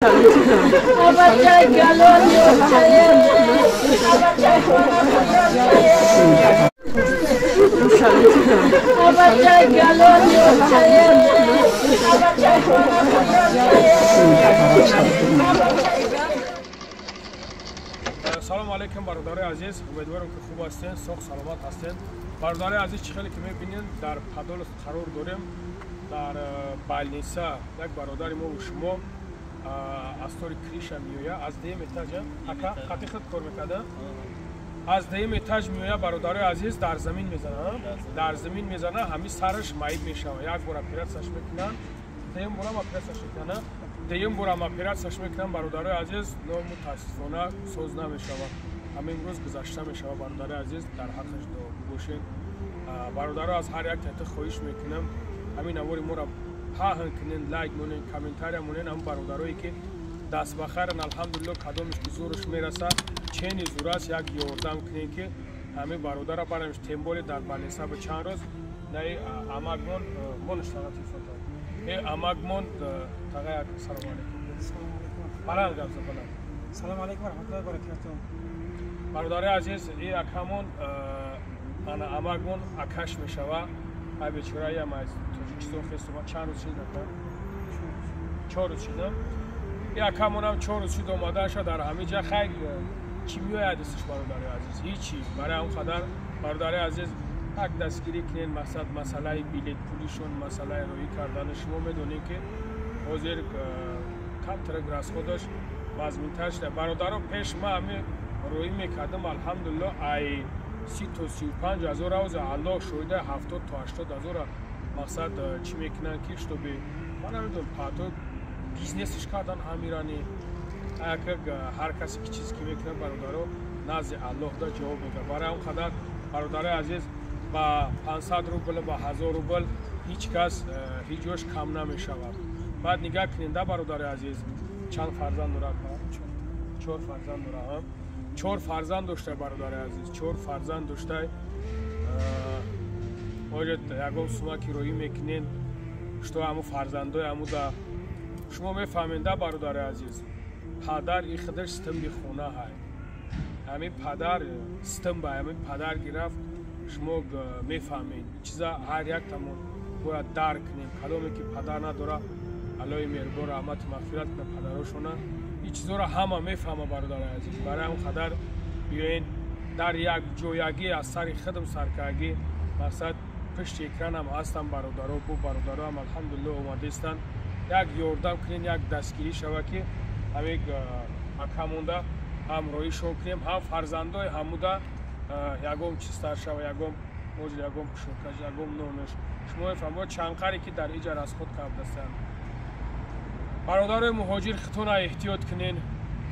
سلام علیکم برادر عزیز، امیدوارم که خوب هستین، سوخ سلامت هستین. برادر عزیز چخیلی که میبینین در پدال قرار داریم در بالنیسا. یک برادر ما و شما از طور کریش میویه از دیم اتاج اکا خطی خط کار میکده از دیم اتاج میویه برادر عزیز در زمین میزنه همین سرش مایب میشه. یک بار اپراتسش میکنن، دیم بار اپراتسش میکنن، دیم بار اپراتسش میکنن. برادر عزیز نو متاسفانه سوز نمیشه. همین روز گذشته میشه. برادر عزیز در حقش دعا باشین. برادر از هر یک تحت خواهش میکنم همین اوری ما را پاهن کنین، لایک مونین، کامنتاری مونین. هم برادرایی که دست بخیرن الحمدلله کدامش که زورش میرسه چنی زوراس یک یاردم کنین که همین برادر برامش تیمبولی در بالنیسا به چند روز نه اماگمون منشتاقاتی فتا اماگمون تغییر. سلام علیکم. بلند گفت بلند. سلام علیکم و رحمت الله و برکاته. برادر عزیز این اکامون انا اماگمون اکاش میشوه. ای بیچاره هم از تاجیکستان خستم چند روز شد نکرد. 4 روز شدم. این اکامون هم 4 روز شد اومده شد در همه جا خیلی چی میاد دستش برادر عزیز هیچی. برای اون قدر برادر عزیز یک دستگیری کنین مسئله بلیط پولیشون مسئله روی کردن شما میدونین که حاضر کانترکت راست خودش مضمون‌تر شده. برادرم پیش ما همه روی میکردم الحمدلله ای 30 تا 35 هزار روز الله شده 70 تا 80 هزار مقصد چی میکنن که تو به من نمیدونم پاتو بیزنسش کردن امیرانی هر کسی که چیزی که میکنه برادرو نزد الله دا جواب میده. برای اون قدر برادر عزیز با 500 روبل با 1000 روبل هیچ کس هیچ جوش کم نمیشه. بعد نگاه کنین ده برادر عزیز چند فرزند داره؟ 4 فرزند داره. 4 فرزند داشته برادر عزیز. 4 فرزند داشته. وجد یکم شما که روی میکنین شتو همو فرزندای همو دا شما میفهمین ده برادر عزیز پدر این خودش ستم به خونه های. همین پدر ستم به همین پدر گرفت. شما میفهمین چیزا هر یک تمون باید درک کنیم. کدومی که پدر نداره الله مهربان رحمت مغفرت کنه پدرشونه. این چیزا را همه میفهمه برادر عزیز. برای اون قدر بیاین در یک جویگی از سر خدم سرکاگی مقصد پشت اکران هم هستم. برادرها بو برادرها هم الحمدلله اومده استن یک یاردم کنین یک دستگیری شوه که همین اکامونده هم روی شو کنیم هم فرزندای هموده یکم چیستر شوه یکم موجود یکم پشوکش یکم نونش. شما میفهمید چند قری که در ایجار از خود کاب دستن. برادر مهاجر خطونه احتیاط کنین،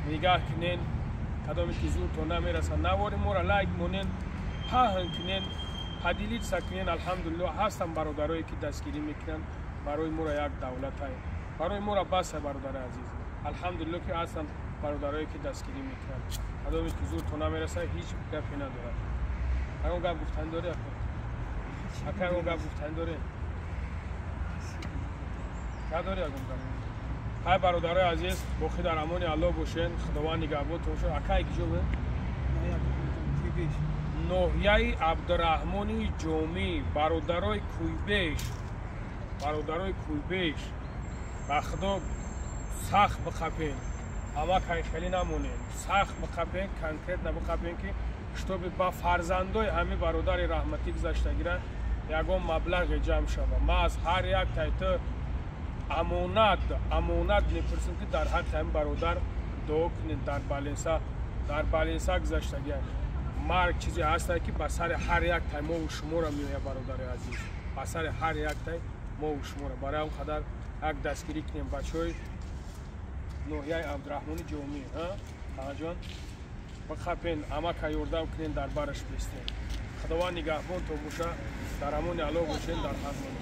نگاه کنین کدامی که زور تو نمیرسن نواری مورا لایک مونین پاهن کنین پدیلیت سکنین. الحمدلله هستم برادرایی که دستگیری میکنن برای مورا یک دولت های برای مورا بس برادر عزیز. الحمدلله که هستم برادرایی که دستگیری میکنن کدامی که زور تو نمیرسه هیچ گپی نداره. اون گپ گفتن داره اکا اون گپ گفتن داره چه داره اون گپ. های برادر عزیز بخی در امان الله باشین. خداوند نگهبانتون باشه. اکا یک جوبه نوحیه عبدالرحمانی جومی برادرای کویبیش با خدا سخت بخپین اما خیلی نمونین سخت بخپین کنکرت نبخپین که شتو با فرزندای همه برادر رحمتی گذشته گیرن یکم مبلغ جمع شده. ما از هر یک تایت امانت میپرسیم که در حق هم برادر دعا کنید. در بالنیسا گذشته گیرن مرگ چیزی هست که بسر هر یک تای ما و شما را میویه برادر عزیز. بسر هر یک تای ما و شما را برای اون قدر یک دستگیری کنیم بچه های نوحیه عبدالرحمانی جومی جان بخپین اما که یاردم کنین در برش بستین. خداوند نگهبانتون باشه. در امان الله باشین. در حضرت